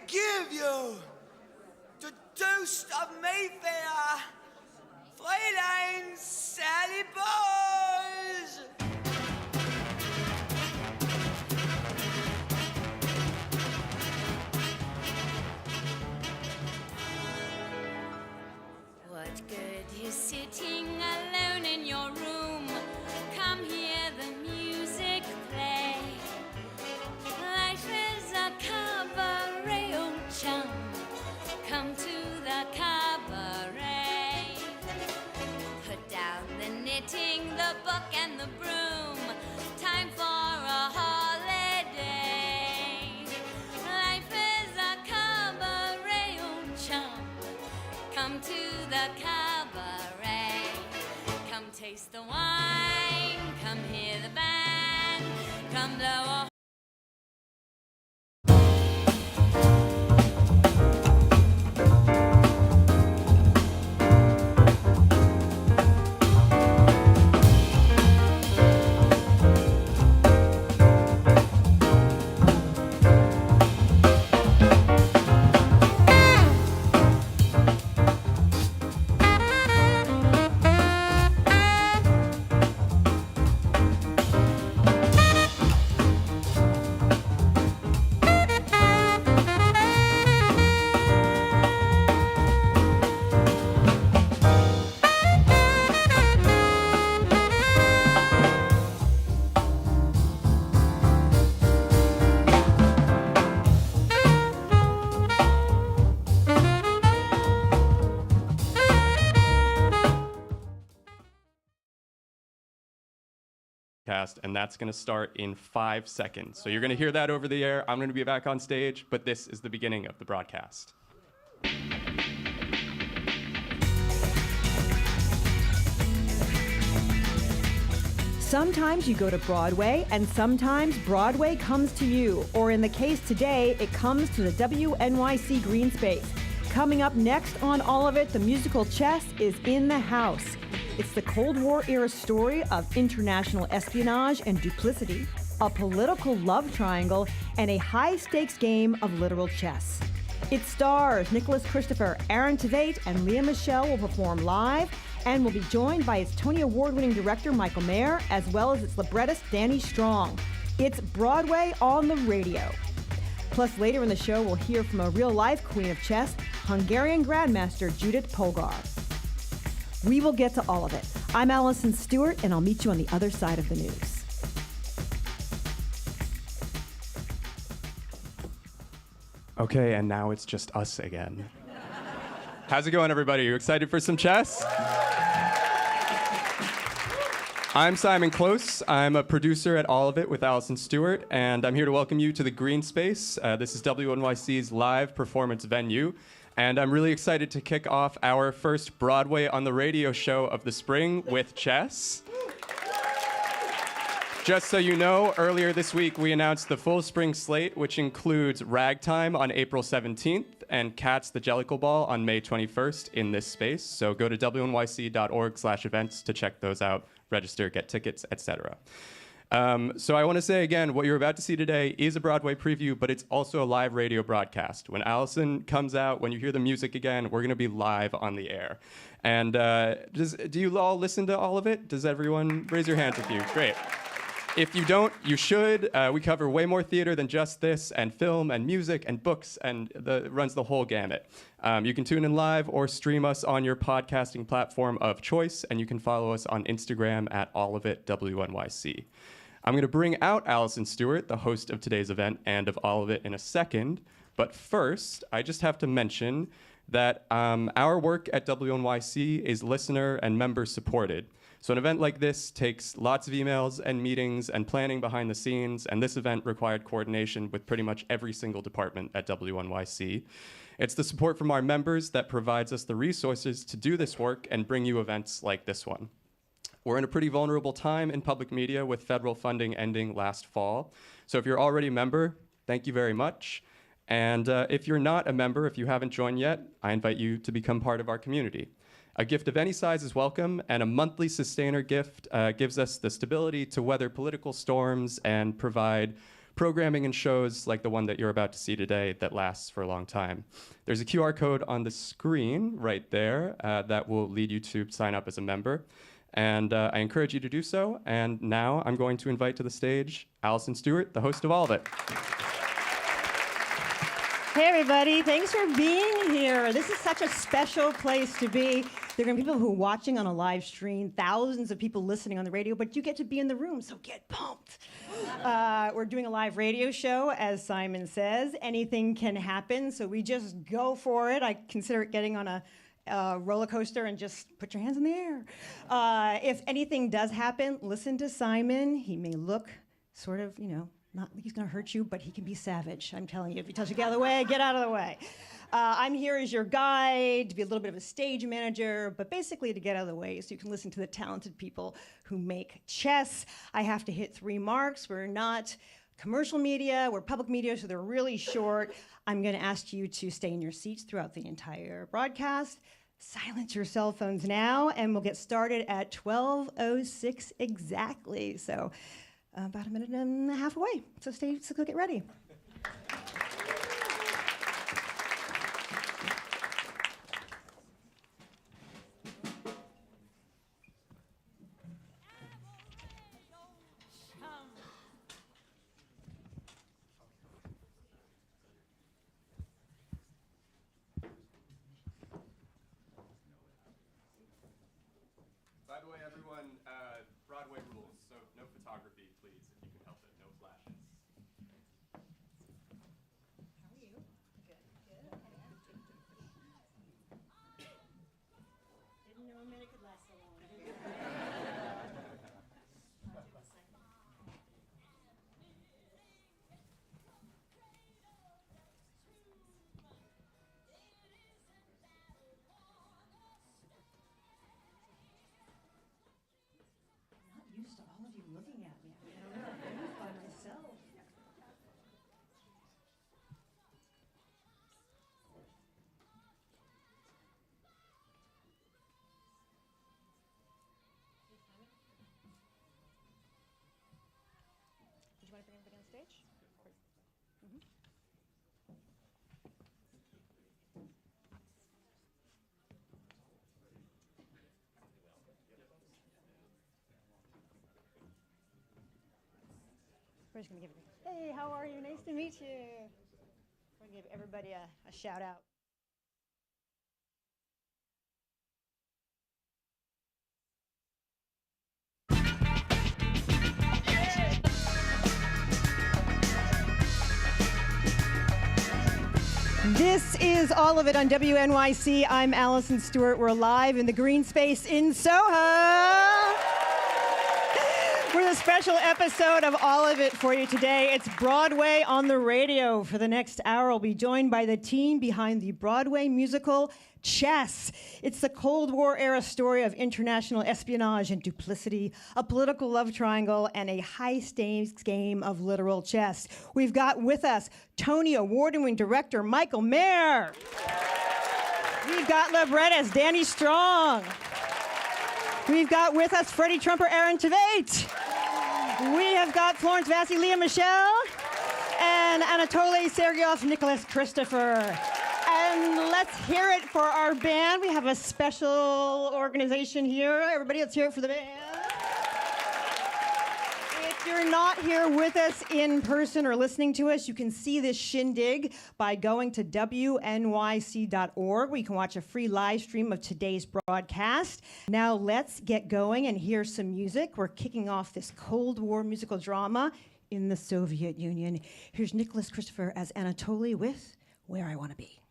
give you the toast of Mayfair, Fräulein Sally Bowles. What good is sitting alone in your room? Come hear the music play. Life is a cabaret, old chum. Come to the cabaret. Put down the knitting, the book and the broom. Time for a holiday. Life is a cabaret, old chum. Come to the cabaret. Come taste the wine. Come hear the band. Come blow a and that's going to start in 5 seconds. So you're going to hear that over the air. I'm going to be back on stage, but this is the beginning of the broadcast. Sometimes you go to Broadway, and sometimes Broadway comes to you. Or in the case today, it comes to the WNYC Greene Space. Coming up next on All of It, the musical Chess is in the house. It's the Cold War era story of international espionage and duplicity, a political love triangle, and a high-stakes game of literal chess. It stars Nicholas Christopher, Aaron Tveit, and Lea Michele will perform live and will be joined by its Tony Award-winning director Michael Mayer, as well as its librettist Danny Strong. It's Broadway on the radio. Plus, later in the show, we'll hear from a real-life queen of chess, Hungarian Grandmaster Judith Polgar. We will get to all of it. I'm Alison Stewart, and I'll meet you on the other side of the news. Okay, and now it's just us again. How's it going, everybody? You excited for some chess? I'm Simon Close. I'm a producer at All of It with Alison Stewart, and I'm here to welcome you to the Greene Space. This is WNYC's live performance venue, and I'm really excited to kick off our first Broadway on the radio show of the spring with chess. Just so you know, earlier this week we announced the full spring slate, which includes Ragtime on April 17th and Cats the Jellicle Ball on May 21st in this space. So go to wnyc.org/events to check those out, register, get tickets, etc. So I want to say again, what you're about to see today is a Broadway preview, but it's also a live radio broadcast. When Alison comes out, when you hear the music again, we're going to be live on the air. And do you all listen to All of It? Does everyone raise your hands if you? Great. If you don't, you should. We cover way more theater than just this, and film, and music, and books, and it runs the whole gamut. You can tune in live or stream us on your podcasting platform of choice, and you can follow us on Instagram at allofitwnyc. I'm going to bring out Alison Stewart, the host of today's event and of All of It, in a second. But first, I just have to mention that our work at WNYC is listener and member supported. So an event like this takes lots of emails and meetings and planning behind the scenes, and this event required coordination with pretty much every single department at WNYC. It's the support from our members that provides us the resources to do this work and bring you events like this one. We're in a pretty vulnerable time in public media with federal funding ending last fall. So if you're already a member, thank you very much. And if you're not a member, if you haven't joined yet, I invite you to become part of our community. A gift of any size is welcome, and a monthly sustainer gift gives us the stability to weather political storms and provide programming and shows like the one that you're about to see today that lasts for a long time. There's a QR code on the screen right there that will lead you to sign up as a member. And I encourage you to do so. And now I'm going to invite to the stage Alison Stewart, the host of all of it. Hey, everybody. Thanks for being here. This is such a special place to be. There are going to be people who are watching on a live stream, thousands of people listening on the radio, but you get to be in the room, so get pumped. We're doing a live radio show, as Simon says. Anything can happen, so we just go for it. I consider it getting on a roller coaster and just put your hands in the air. If anything does happen, listen to Simon. He may look sort of, not like he's going to hurt you, but he can be savage. I'm telling you, if he tells you get out of the way, get out of the way. I'm here as your guide, to be a little bit of a stage manager, but basically to get out of the way so you can listen to the talented people who make chess. I have to hit 3 marks. We're not commercial media, we're public media, so they're really short. I'm going to ask you to stay in your seats throughout the entire broadcast. Silence your cell phones now, and we'll get started at 12:06 exactly. So about a minute and a half away. So go get ready. By the way, everyone, Broadway rules, so no photography, please, if you can help it, no flashes. How are you? Good. Didn't know a minute could last so long. Used to all of you looking at me. I don't know, I'm moved by myself. Did you want to bring everybody on stage? Mm-hmm. We're just going to give it hey, how are you? Nice to meet you. We're going to give everybody a shout out. This is All of It on WNYC. I'm Alison Stewart. We're live in the Greene Space in Soho. We're a special episode of All of It for you today. It's Broadway on the radio. For the next hour, I'll be joined by the team behind the Broadway musical Chess. It's the Cold War era story of international espionage and duplicity, a political love triangle, and a high-stakes game of literal chess. We've got with us Tony Award-winning director Michael Mayer. We've got librettist Danny Strong. We've got with us Freddie Trumper Aaron Tveit. We have got Florence Vassie, Lea Michele, and Anatoly Sergeyev's Nicholas Christopher. And let's hear it for our band. We have a special organization here. Everybody, let's hear it for the band. If you're not here with us in person or listening to us, you can see this shindig by going to WNYC.org, where you can watch a free live stream of today's broadcast. Now let's get going and hear some music. We're kicking off this Cold War musical drama in the Soviet Union. Here's Nicholas Christopher as Anatoly with Where I Want to Be.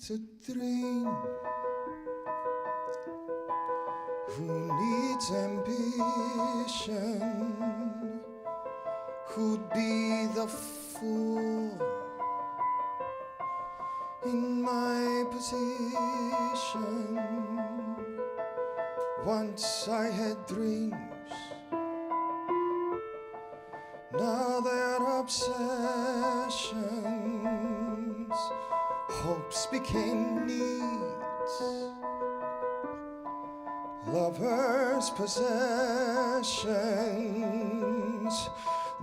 A dream, who needs ambition, who'd be the fool in my position. Once I had dreams, obsessions, hopes became needs, lovers' possessions,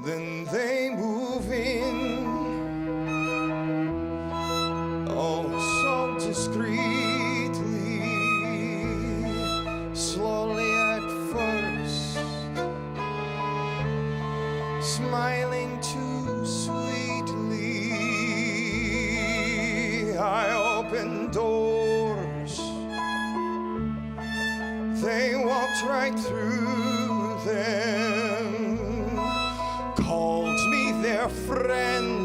then they move in, oh so discreetly, slowly at first, smiling too sweetly. I opened doors, they walked right through them, called me their friend.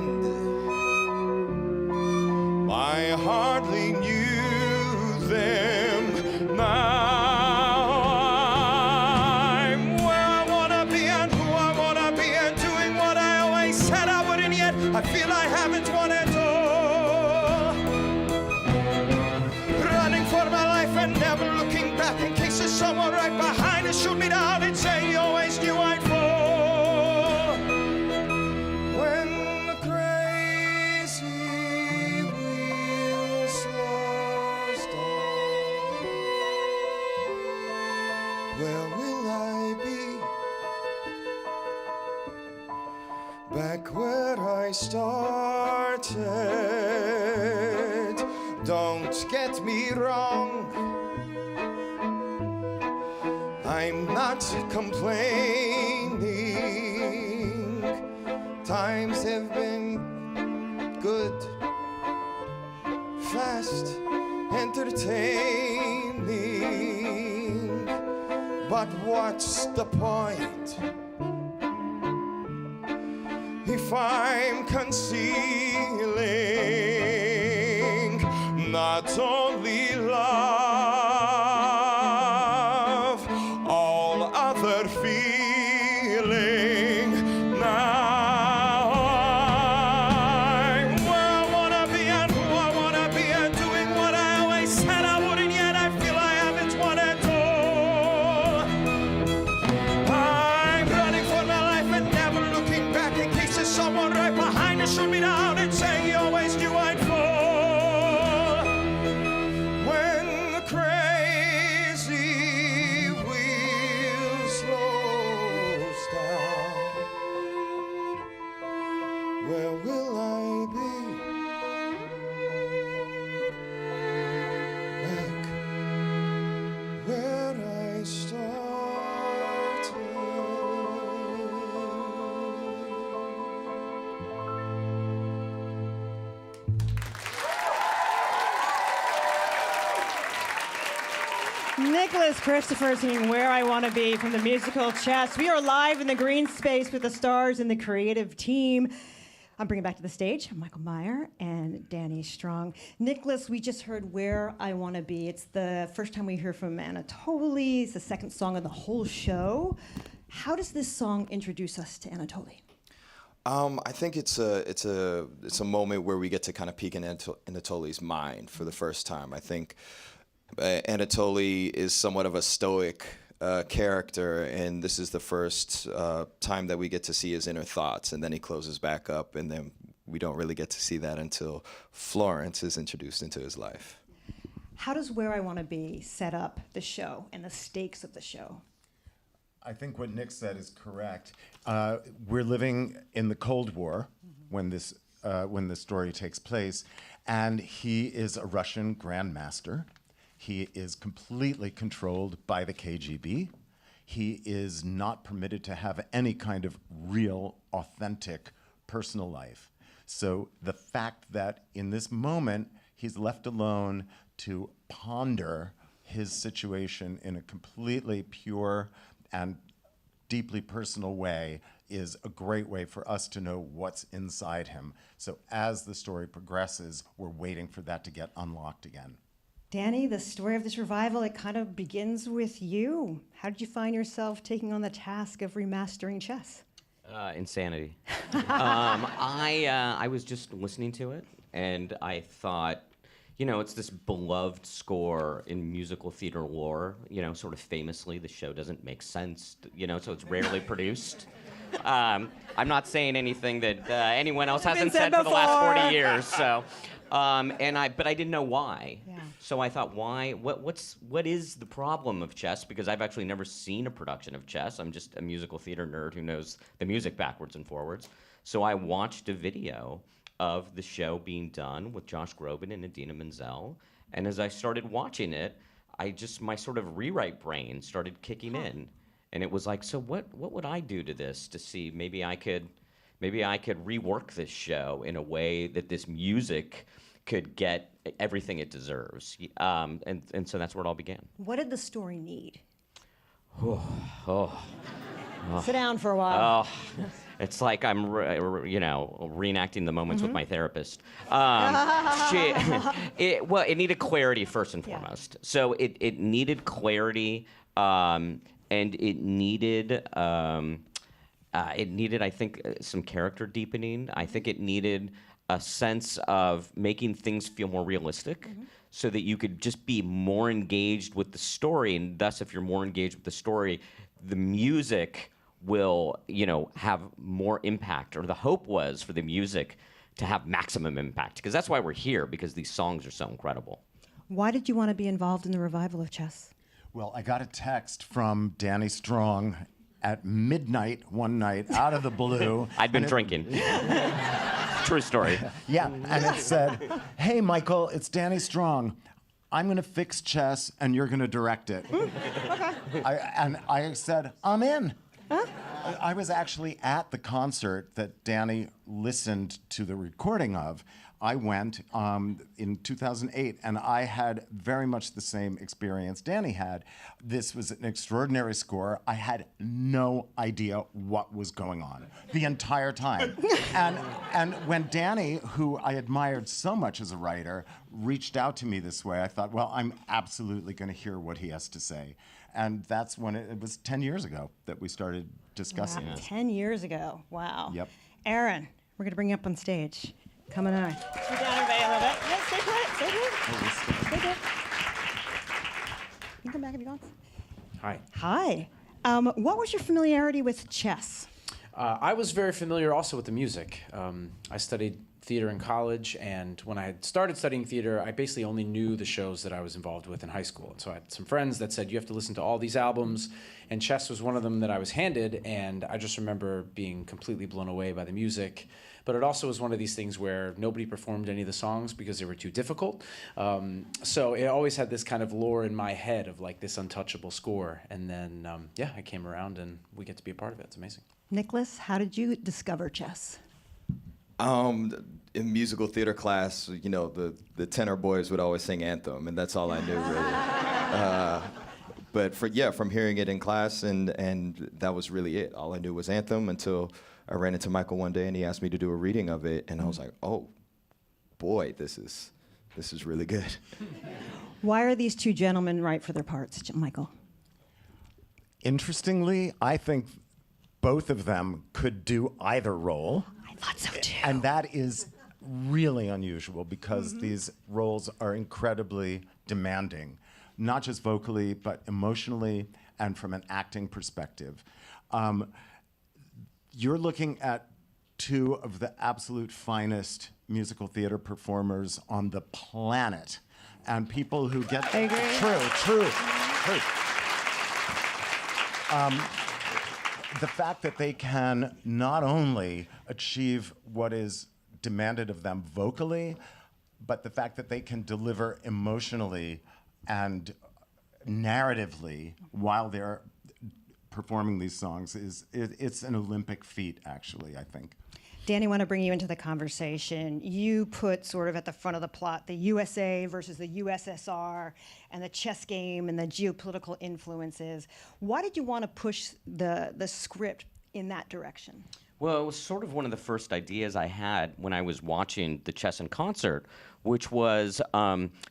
I hardly knew them. Now I'm where I wanna be and who I wanna be and doing what I always said I wouldn't, yet I feel I haven't won it all. Running for my life and never looking back in case there's someone right behind to shoot me down and say you always knew I'd fall. When the crazy wheel slows down, where will I be? Back where I started. Don't get me wrong, I'm not complaining. Times have been good, fast, entertaining. But what's the point if I'm concealing not only love, all other feeling? Now I'm where I wanna be and who I wanna be and doing what I always said I wouldn't, yet I feel I haven't won it all. I'm running for my life and never looking back in case there's someone right behind to shoot me down and say you always knew I'd fall. When the crazy wheel slows down, where will I be? Back where I started. Nicholas Christopher singing Where I Want to Be from the musical Chess. We are live in the Greene Space with the stars and the creative team. I'm bringing back to the stage Michael Meyer and Danny Strong. Nicholas, we just heard Where I Want to Be. It's the first time we hear from Anatoly. It's the second song of the whole show. How does this song introduce us to Anatoly? I think it's a moment where we get to kind of peek in Anatoly's mind for the first time. I think Anatoly is somewhat of a stoic character, and this is the first time that we get to see his inner thoughts, and then he closes back up, and then we don't really get to see that until Florence is introduced into his life. How does Where I Want to Be set up the show and the stakes of the show? I think what Nick said is correct. We're living in the Cold War when this story takes place, and he is a Russian grandmaster. He is completely controlled by the KGB. He is not permitted to have any kind of real, authentic personal life. So the fact that in this moment he's left alone to ponder his situation in a completely pure and deeply personal way is a great way for us to know what's inside him. So as the story progresses, we're waiting for that to get unlocked again. Danny, the story of this revival, it kind of begins with you. How did you find yourself taking on the task of remastering Chess? Insanity. I was just listening to it, and I thought, you know, it's this beloved score in musical theater lore. You know, sort of famously, the show doesn't make sense, you know, so it's rarely produced. I'm not saying anything that anyone else hasn't said for the last 40 years. So, but I didn't know why. Yeah. So I thought, why? What is the problem of chess? Because I've actually never seen a production of chess. I'm just a musical theater nerd who knows the music backwards and forwards. So I watched a video of the show being done with Josh Groban and Idina Menzel, and as I started watching it, my sort of rewrite brain started kicking in. And it was like, so what would I do to this to see maybe I could rework this show in a way that this music could get everything it deserves. And so that's where it all began. What did the story need? Oh. Sit down for a while. Oh, it's like I'm, reenacting the moments with my therapist. It needed clarity first and foremost. So it needed clarity. And it needed, I think, some character deepening. I think it needed a sense of making things feel more realistic, so that you could just be more engaged with the story. And thus, if you're more engaged with the story, the music will, have more impact. Or the hope was for the music to have maximum impact, because that's why we're here, because these songs are so incredible. Why did you want to be involved in the revival of chess? Well, I got a text from Danny Strong at midnight one night, out of the blue. I'd been drinking. True story. Yeah, and it said, "Hey, Michael, it's Danny Strong. I'm going to fix chess, and you're going to direct it." I said, "I'm in." Huh? I was actually at the concert that Danny listened to the recording of. I went in 2008, and I had very much the same experience Danny had. This was an extraordinary score. I had no idea what was going on the entire time. And when Danny, who I admired so much as a writer, reached out to me this way, I thought, well, I'm absolutely going to hear what he has to say. And that's when it was 10 years ago that we started discussing it. 10 years ago. Wow. Yep. Aaron, we're going to bring you up on stage. Come on. Sit down, everybody, a little bit. Yeah, stay put. Stay good. You can come back if you want. Hi. Hi. What was your familiarity with chess? I was very familiar also with the music. I studied theater in college, and when I had started studying theater, I basically only knew the shows that I was involved with in high school. And so I had some friends that said, you have to listen to all these albums, and chess was one of them that I was handed, and I just remember being completely blown away by the music. But it also was one of these things where nobody performed any of the songs because they were too difficult. So it always had this kind of lore in my head of like this untouchable score. And then, I came around and we get to be a part of it. It's amazing. Nicholas, how did you discover chess? In musical theater class, the tenor boys would always sing Anthem, and that's all I knew, really. But from hearing it in class, and that was really it. All I knew was Anthem until I ran into Michael one day, and he asked me to do a reading of it, and I was like, oh, boy, this is really good. Why are these two gentlemen right for their parts, Michael? Interestingly, I think both of them could do either role. I thought so too. And that is really unusual because these roles are incredibly demanding, not just vocally, but emotionally and from an acting perspective. You're looking at two of the absolute finest musical theater performers on the planet, and people who get true. The fact that they can not only achieve what is demanded of them vocally, but the fact that they can deliver emotionally and narratively while they're performing these songs it's an Olympic feat, actually, I think. Danny, I want to bring you into the conversation. You put sort of at the front of the plot the USA versus the USSR and the chess game and the geopolitical influences. Why did you want to push the script in that direction? Well, it was sort of one of the first ideas I had when I was watching the Chess in Concert, which was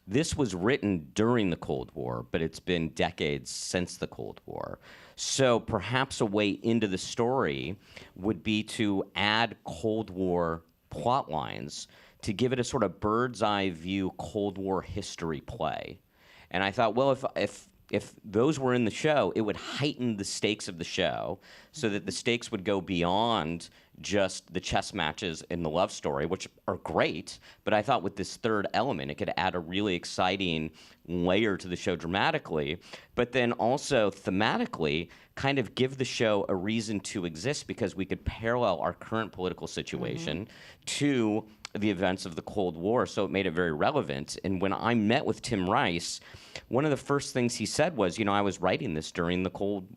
this was written during the Cold War, but it's been decades since the Cold War. So perhaps a way into the story would be to add Cold War plot lines to give it a sort of bird's eye view Cold War history play. And I thought, well, if if those were in the show, it would heighten the stakes of the show so that the stakes would go beyond just the chess matches in the love story, which are great, but I thought with this third element, it could add a really exciting layer to the show dramatically, but then also thematically kind of give the show a reason to exist because we could parallel our current political situation to the events of the Cold War, so it made it very relevant. And when I met with Tim Rice, one of the first things he said was, I was writing this during the Cold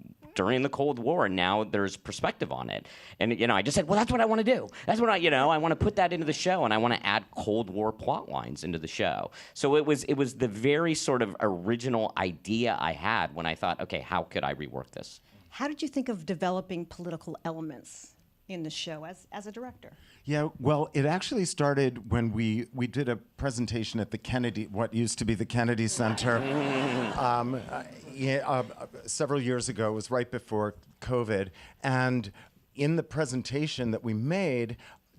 War, and now there's perspective on it. And I just said, well, that's what I want to do. That's what I want to put that into the show, and I want to add Cold War plot lines into the show. So it was the very sort of original idea I had when I thought, okay, how could I rework this? How did you think of developing political elements in the show as a director? Yeah, well, it actually started when we did a presentation at the Kennedy, what used to be the Kennedy Center, several years ago. It was right before COVID. And in the presentation that we made,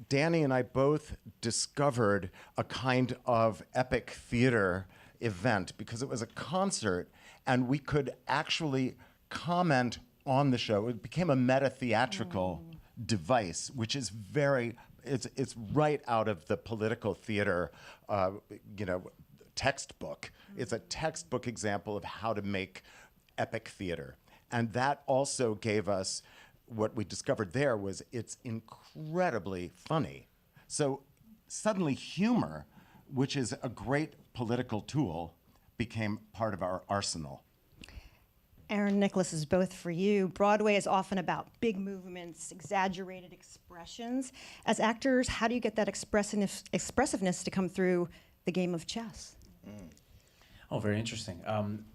Danny and I both discovered a kind of epic theater event because it was a concert and we could actually comment on the show. It became a meta-theatrical device, which is it's right out of the political theater, textbook. It's a textbook example of how to make epic theater. And that also gave us, what we discovered there was it's incredibly funny. So suddenly humor, which is a great political tool, became part of our arsenal. Aaron, Nicholas, is both for you. Broadway is often about big movements, exaggerated expressions. As actors, how do you get that expressiveness to come through the game of chess? Oh, very interesting.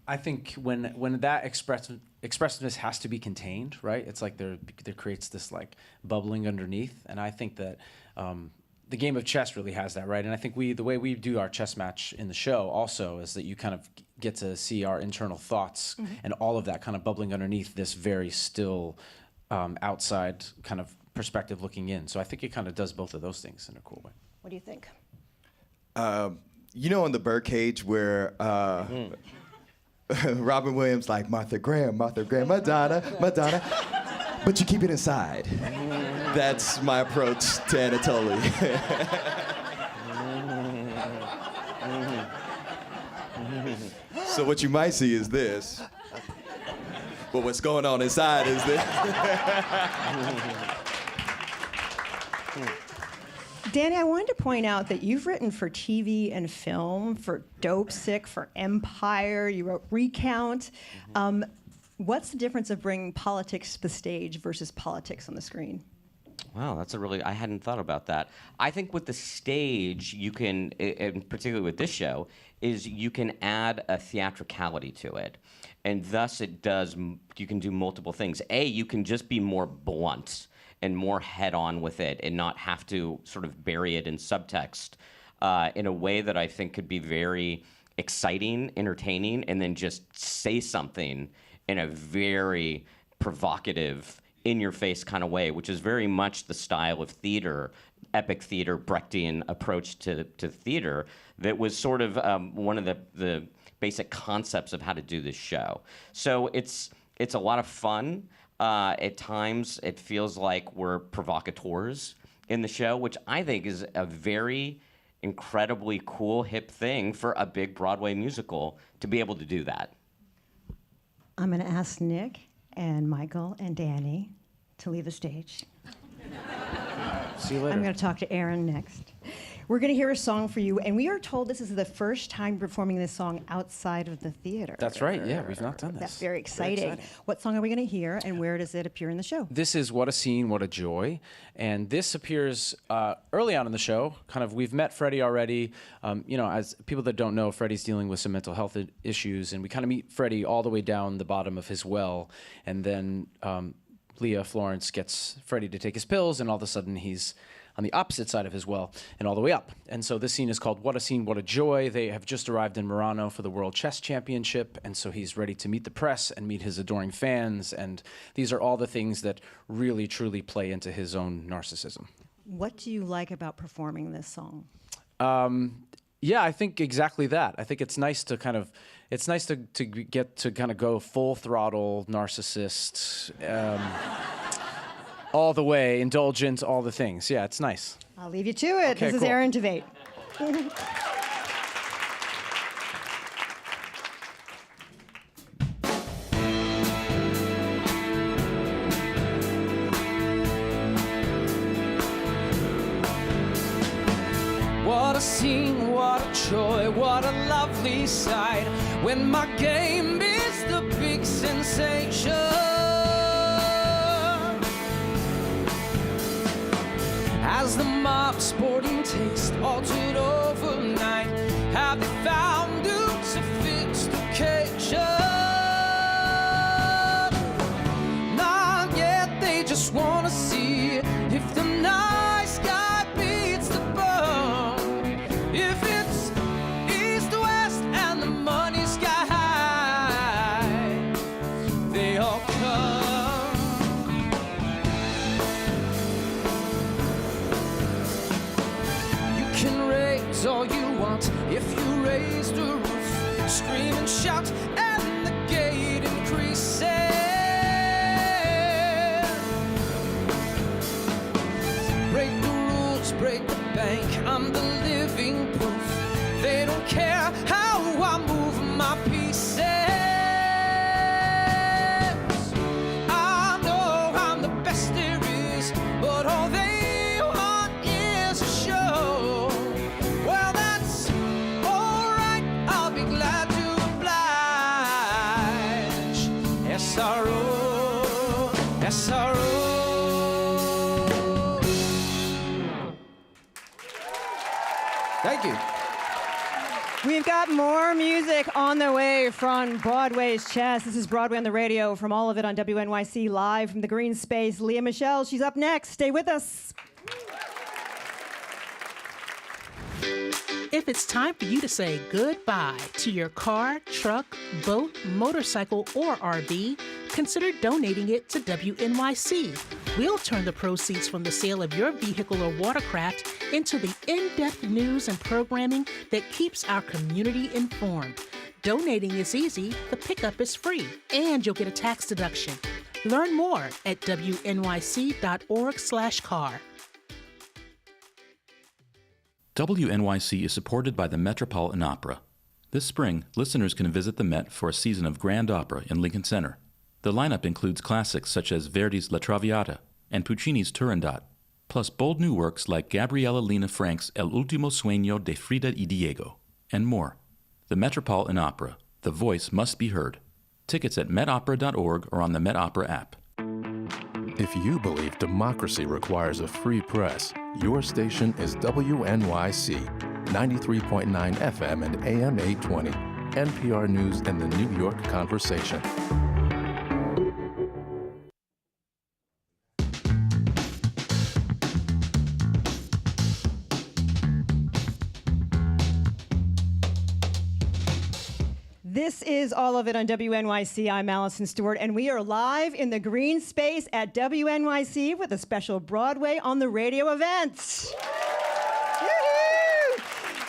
I think when that expressiveness has to be contained, right? It's like there creates this like bubbling underneath, and I think that the game of chess really has that, right? And I think the way we do our chess match in the show also is that you kind of get to see our internal thoughts and all of that kind of bubbling underneath this very still outside kind of perspective looking in. So I think it kind of does both of those things in a cool way. What do you think? In the Birdcage where Robin Williams like, Martha Graham, Madonna, but you keep it inside. That's my approach to Anatoly. So what you might see is this, but what's going on inside is this. Danny, I wanted to point out that you've written for TV and film, for Dope Sick, for Empire, you wrote Recount. What's the difference of bringing politics to the stage versus politics on the screen? Wow, I hadn't thought about that. I think with the stage, you can, and particularly with this show, is you can add a theatricality to it. And thus you can do multiple things. You can just be more blunt and more head-on with it and not have to sort of bury it in subtext in a way that I think could be very exciting, entertaining, and then just say something in a very provocative, in-your-face kind of way, which is very much the style of theater, epic theater, Brechtian approach to theater that was sort of one of the basic concepts of how to do this show. So it's a lot of fun. At times, it feels like we're provocateurs in the show, which I think is a very incredibly cool, hip thing for a big Broadway musical to be able to do that. I'm going to ask Nick and Michael and Danny to leave the stage. See you later. I'm going to talk to Aaron next. We're going to hear a song for you, and we are told this is the first time performing this song outside of the theater. That's right, yeah, we've not done this. That's very exciting. What song are we going to hear, and where does it appear in the show? This is What a Scene, What a Joy, and this appears early on in the show. Kind of, we've met Freddie already. As people that don't know, Freddie's dealing with some mental health issues, and we kind of meet Freddie all the way down the bottom of his well, and then Lea Florence gets Freddie to take his pills, and all of a sudden he's on the opposite side of his well and all the way up. And so this scene is called What a Scene, What a Joy. They have just arrived in Murano for the World Chess Championship, and so he's ready to meet the press and meet his adoring fans, and these are all the things that really, truly play into his own narcissism. What do you like about performing this song? Yeah, I think exactly that. I think it's nice to kind of, get to kind of go full throttle narcissist, all the way, indulgent, all the things. Yeah, it's nice. I'll leave you to it. Okay, This is cool. Aaron Tveit. What a scene, what a joy, what a lovely sight when my game is the big sensation. As the mob sporting taste altered overnight, have they found new sophistication? Not yet, they just wanna see if the nice guy beats the bum. If it's east to west and the money sky high, they all come. You can raise all you want if you raise the roof, scream and shout, and the gate increases. Break the rules, break the bank, I'm the living proof. They don't care how I move my pieces. I know I'm the best there is, but all they want is a show. Well, that's alright, I'll be glad to oblige. SRO, SRO. Thank you. We've got more music on the way from Broadway's Chess. This is Broadway on the Radio from all of it on WNYC, live from the Greene Space. Lea Michele, she's up next. Stay with us. If it's time for you to say goodbye to your car, truck, boat, motorcycle, or RV, consider donating it to WNYC. We'll turn the proceeds from the sale of your vehicle or watercraft into the in-depth news and programming that keeps our community informed. Donating is easy, the pickup is free, and you'll get a tax deduction. Learn more at wnyc.org/car. WNYC is supported by the Metropolitan Opera. This spring, listeners can visit the Met for a season of grand opera in Lincoln Center. The lineup includes classics such as Verdi's La Traviata and Puccini's Turandot, plus bold new works like Gabriela Lena Frank's El Último Sueño de Frida y Diego, and more. The Metropolitan Opera, the voice must be heard. Tickets at metopera.org or on the Met Opera app. If you believe democracy requires a free press, your station is WNYC, 93.9 FM and AM 820, NPR News and the New York Conversation. This is all of it on WNYC. I'm Alison Stewart, and we are live in the Greene Space at WNYC with a special Broadway on the Radio event.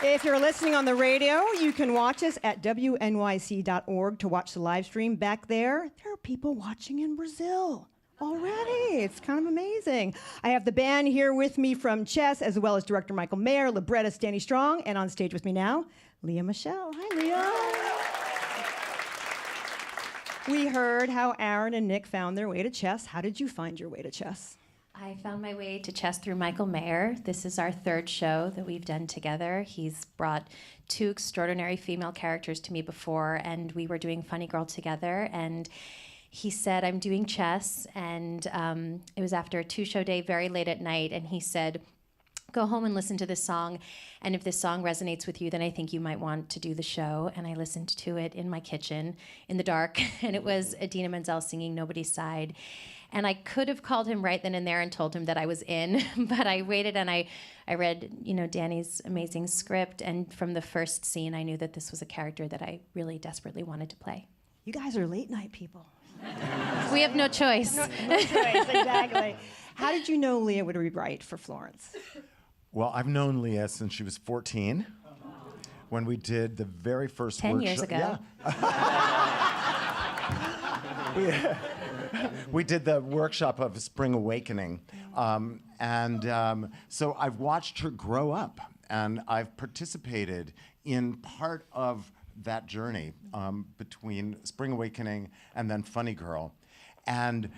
If you're listening on the radio, you can watch us at WNYC.org to watch the live stream. Back there are people watching in Brazil already. It's kind of amazing. I have the band here with me from Chess, as well as director Michael Mayer, librettist Danny Strong, and on stage with me now, Lea Michele. Hi, Lea. We heard how Aaron and Nick found their way to Chess. How did you find your way to Chess? I found my way to Chess through Michael Mayer. This is our third show that we've done together. He's brought two extraordinary female characters to me before, and we were doing Funny Girl together, and he said, I'm doing Chess, and it was after a two-show day, very late at night, and he said, go home and listen to this song, and if this song resonates with you, then I think you might want to do the show. And I listened to it in my kitchen in the dark, and it was Idina Menzel singing Nobody's Side. And I could have called him right then and there and told him that I was in, but I waited and I read, Danny's amazing script, and from the first scene, I knew that this was a character that I really desperately wanted to play. You guys are late night people. We have no choice. No choice, exactly. How did you know Lea would rewrite for Florence? Well, I've known Lea since she was 14. when we did the very first 10 workshop. years ago. Yeah. We did the workshop of Spring Awakening. So I've watched her grow up, and I've participated in part of that journey between Spring Awakening and then Funny Girl. And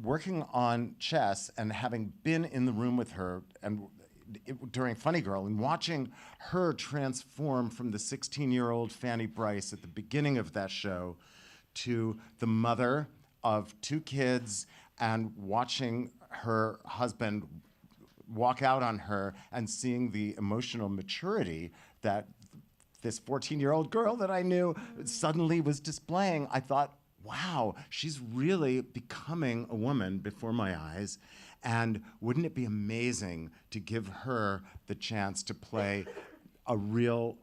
working on Chess and having been in the room with her and during Funny Girl and watching her transform from the 16-year-old Fanny Bryce at the beginning of that show to the mother of 2 kids and watching her husband walk out on her and seeing the emotional maturity that this 14-year-old girl that I knew suddenly was displaying, I thought, wow, she's really becoming a woman before my eyes. And wouldn't it be amazing to give her the chance to play a real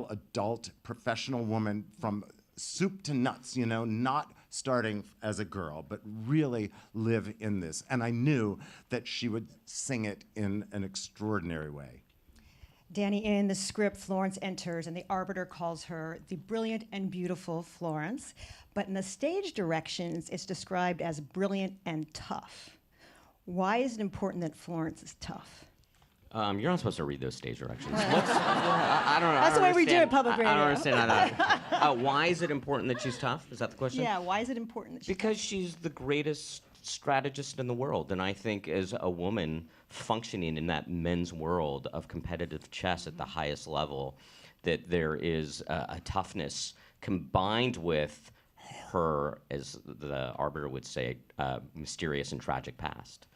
adult professional woman from soup to nuts, you know, not starting as a girl, but really live in this. And I knew that she would sing it in an extraordinary way. Danny, in the script, Florence enters, and the arbiter calls her the brilliant and beautiful Florence. But in the stage directions, it's described as brilliant and tough. Why is it important that Florence is tough? You're not supposed to read those stage directions. I don't know. That's the way we do it, public radio. I don't understand that. Why is it important that she's tough? Is that the question? Yeah, why is it important that she's Because she's the greatest strategist in the world. And I think as a woman functioning in that men's world of competitive chess at the highest level, that there is a toughness combined with her, as the arbiter would say, mysterious and tragic past.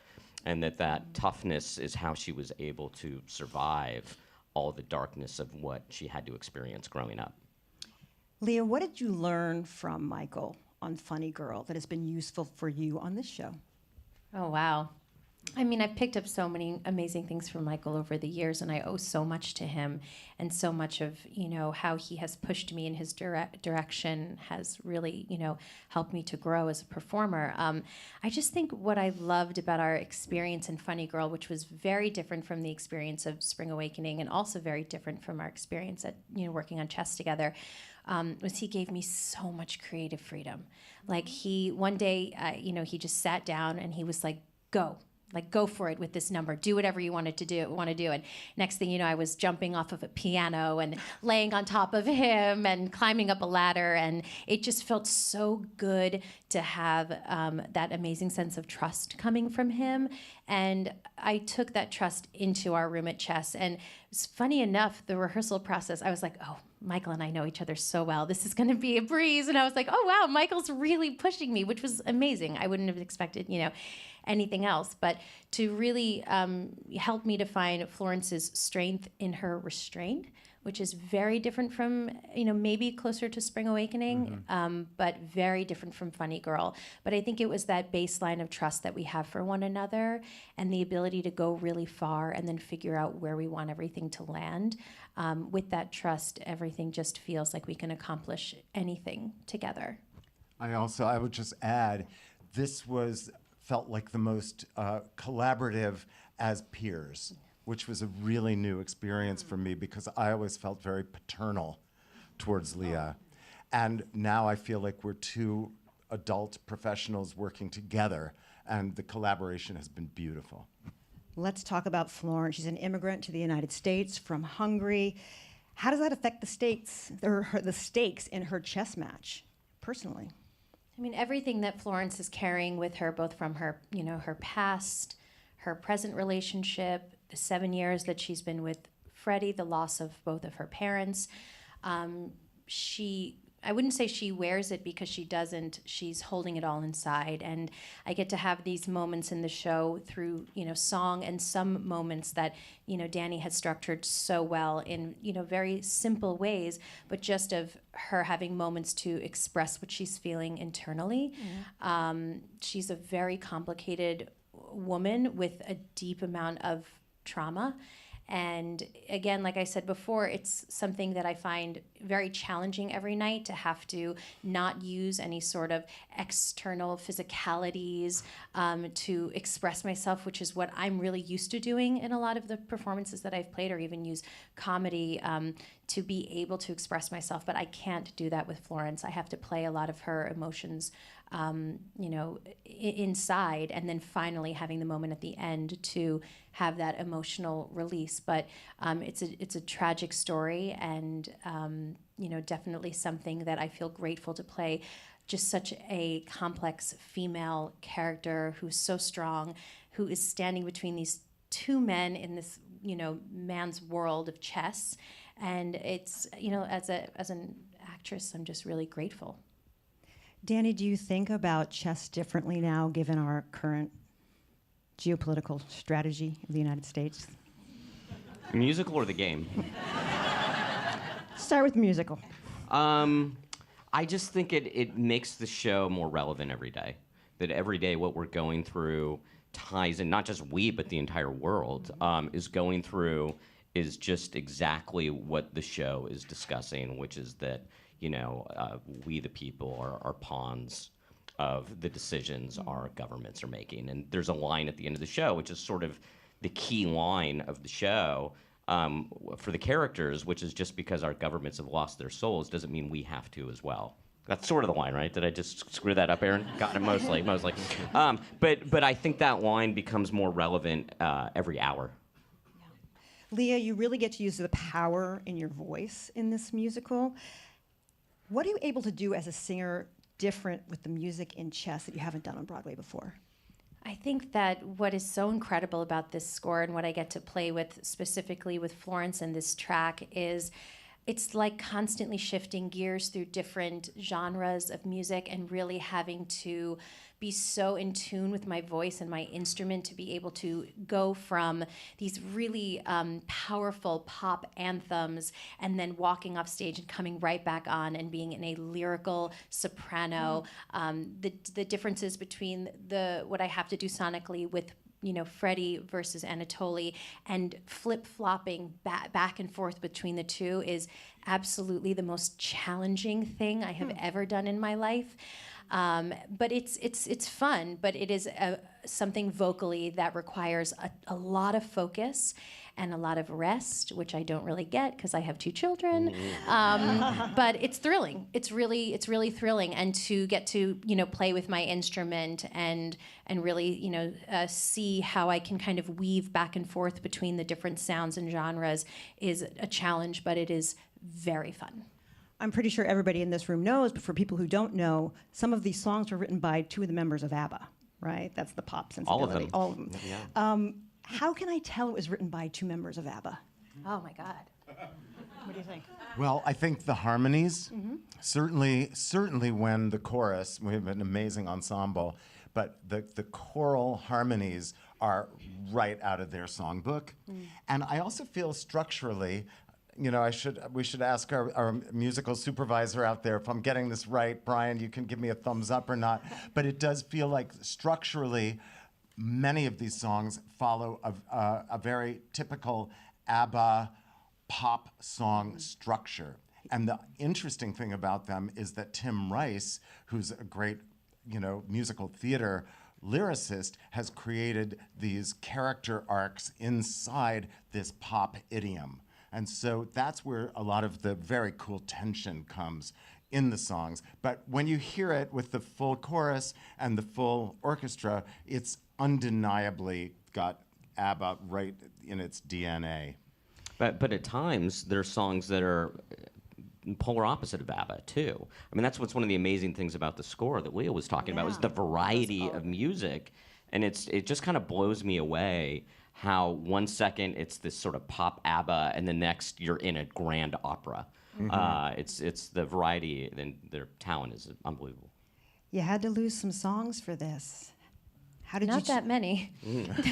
And that toughness is how she was able to survive all the darkness of what she had to experience growing up. Lea, what did you learn from Michael on Funny Girl that has been useful for you on this show? Oh, wow. I mean, I've picked up so many amazing things from Michael over the years, and I owe so much to him, and so much of, you know, how he has pushed me in his direction has really, you know, helped me to grow as a performer. I just think what I loved about our experience in Funny Girl, which was very different from the experience of Spring Awakening, and also very different from our experience at, you know, working on Chess together, was he gave me so much creative freedom. Like one day, you know, he just sat down and he was like, go for it with this number. Do whatever you want to do. And next thing you know, I was jumping off of a piano and laying on top of him and climbing up a ladder. And it just felt so good to have that amazing sense of trust coming from him. And I took that trust into our room at Chess. And it's funny enough, the rehearsal process, I was like, oh, Michael and I know each other so well. This is going to be a breeze. And I was like, oh, wow, Michael's really pushing me, which was amazing. I wouldn't have expected, you know, anything else. But to really help me to find Florence's strength in her restraint, which is very different from, you know, maybe closer to Spring Awakening, but very different from Funny Girl. But I think it was that baseline of trust that we have for one another and the ability to go really far and then figure out where we want everything to land. With that trust, everything just feels like we can accomplish anything together. I would just add, this felt like the most collaborative as peers, which was a really new experience for me because I always felt very paternal towards Lea. And now I feel like we're 2 adult professionals working together, and the collaboration has been beautiful. Let's talk about Florence. She's an immigrant to the United States from Hungary. How does that affect the stakes in her chess match, personally? I mean, everything that Florence is carrying with her, both from her, you know, her past, her present relationship, the 7 years that she's been with Freddie, the loss of both of her parents. I wouldn't say she wears it because she doesn't. She's holding it all inside. And I get to have these moments in the show through, you know, song and some moments that, you know, Danny has structured so well in, you know, very simple ways, but just of her having moments to express what she's feeling internally. She's a very complicated woman with a deep amount of trauma. And again, like I said before, it's something that I find very challenging every night, to have to not use any sort of external physicalities to express myself, which is what I'm really used to doing in a lot of the performances that I've played, or even use comedy to be able to express myself. But I can't do that with Florence. I have to play a lot of her emotions inside, and then finally having the moment at the end to have that emotional release. But it's a tragic story, and definitely something that I feel grateful to play. Just such a complex female character who's so strong, who is standing between these two men in this man's world of chess. And it's as an actress, I'm just really grateful. Danny, do you think about chess differently now, given our current geopolitical strategy of the United States? Musical or the game? Start with musical. I just think it makes the show more relevant every day. That every day what we're going through ties in, not just we, but the entire world is going through, is just exactly what the show is discussing, which is that we the people are pawns of the decisions our governments are making. And there's a line at the end of the show, which is sort of the key line of the show for the characters, which is, just because our governments have lost their souls doesn't mean we have to as well. That's sort of the line, right? Did I just screw that up, Aaron? Got it, mostly. But I think that line becomes more relevant every hour. Lea, you really get to use the power in your voice in this musical. What are you able to do as a singer different with the music in chess that you haven't done on Broadway before? I think that what is so incredible about this score, and what I get to play with specifically with Florence in this track, is it's like constantly shifting gears through different genres of music, and really having to be so in tune with my voice and my instrument to be able to go from these really powerful pop anthems, and then walking off stage and coming right back on and being in a lyrical soprano. The differences between what I have to do sonically with Freddie versus Anatoly, and flip-flopping back and forth between the two is absolutely the most challenging thing I have ever done in my life. But it's fun, but it is something vocally that requires a lot of focus and a lot of rest, which I don't really get because I have 2 children. But it's thrilling. It's really thrilling, and to get to play with my instrument and really see how I can kind of weave back and forth between the different sounds and genres is a challenge, but it is very fun. I'm pretty sure everybody in this room knows, but for people who don't know, some of these songs were written by 2 of the members of ABBA, right? That's the pop sensibility. All of them. Yeah. How can I tell it was written by 2 members of ABBA? Oh my God. What do you think? Well, I think the harmonies, certainly when the chorus, we have an amazing ensemble, but the choral harmonies are right out of their songbook. And I also feel structurally, we should ask our musical supervisor out there if I'm getting this right. Brian, you can give me a thumbs up or not. But it does feel like structurally, many of these songs follow a very typical ABBA pop song structure. And the interesting thing about them is that Tim Rice, who's a great, musical theater lyricist, has created these character arcs inside this pop idiom. And so that's where a lot of the very cool tension comes in the songs. But when you hear it with the full chorus and the full orchestra, it's undeniably got ABBA right in its DNA. But at times, there are songs that are polar opposite of ABBA, too. I mean, that's what's one of the amazing things about the score that Lea was talking about, is the variety of music. And it just kind of blows me away how 1 second it's this sort of pop ABBA, and the next you're in a grand opera. It's the variety, and their talent is unbelievable. You had to lose some songs for this. How did Not that many.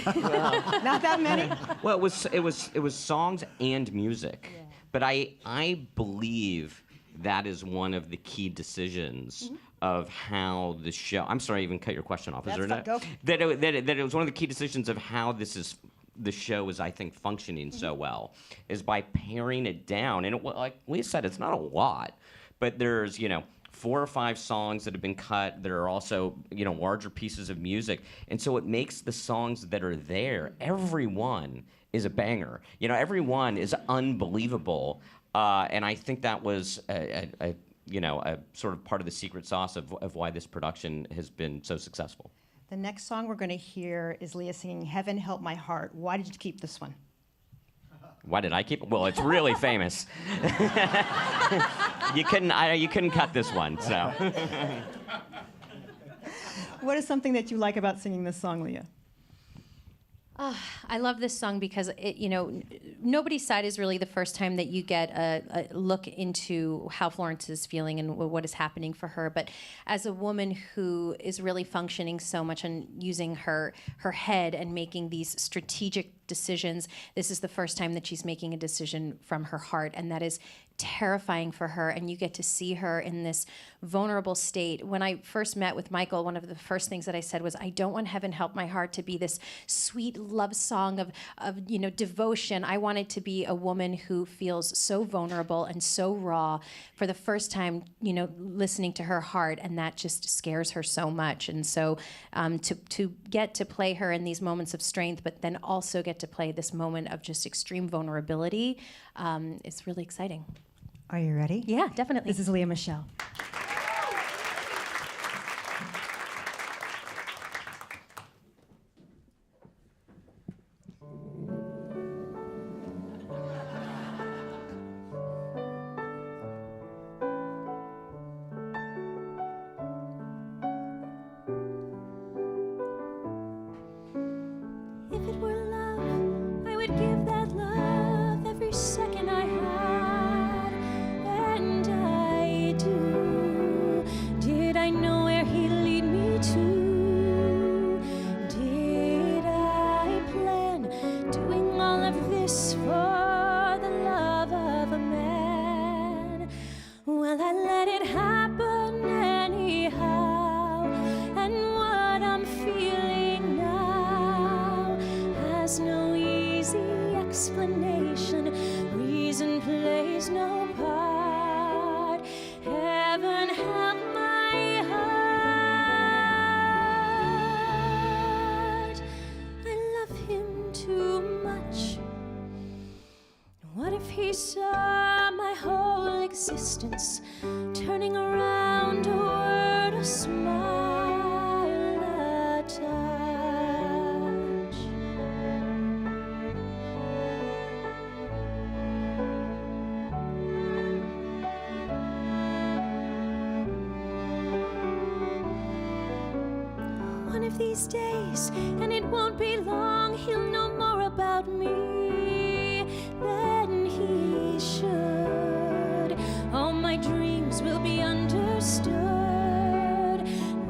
Not that many? Well, it was songs and music, but I believe that is one of the key decisions of how the show. I'm sorry, I even cut your question off. Is there not? Go. That it was one of the key decisions of how this is the show is, I think, functioning so well, is by paring it down. And like Lea said, it's not a lot, but there's, 4 or 5 songs that have been cut. There are also, larger pieces of music. And so it makes the songs that are there, every one is a banger. Every one is unbelievable. And I think that was a sort of part of the secret sauce of why this production has been so successful. The next song we're going to hear is Lea singing Heaven Help My Heart. Why did you keep this one? Why did I keep it? Well, it's really famous. You couldn't cut this one, so. What is something that you like about singing this song, Lea? I love this song because Nobody's Side is really the first time that you get a look into how Florence is feeling and what is happening for her. But as a woman who is really functioning so much and using her head and making these strategic decisions, this is the first time that she's making a decision from her heart, and that is terrifying for her. And you get to see her in this vulnerable state. When I first met with Michael, one of the first things that I said was, I don't want Heaven Help My Heart to be this sweet love song of devotion. I want it to be a woman who feels so vulnerable and so raw for the first time, listening to her heart, and that just scares her so much. And so to get to play her in these moments of strength, but then also get to play this moment of just extreme vulnerability, it's really exciting. Are you ready? Yeah, definitely. This is Lea Michele. If it were love, I would give that love every second I had, and I do. Did I know where he'd lead me to? Did I plan doing all of this for the love of a man? Well, I let it happen anyhow, and what I'm feeling now has no easy explanation. Reason plays no part. Heaven help my heart. I love him too much. What if he saw my whole existence turning around toward a smile, a touch? One of these days, and it won't be long, he'll know more about me than he should. All my dreams will be understood.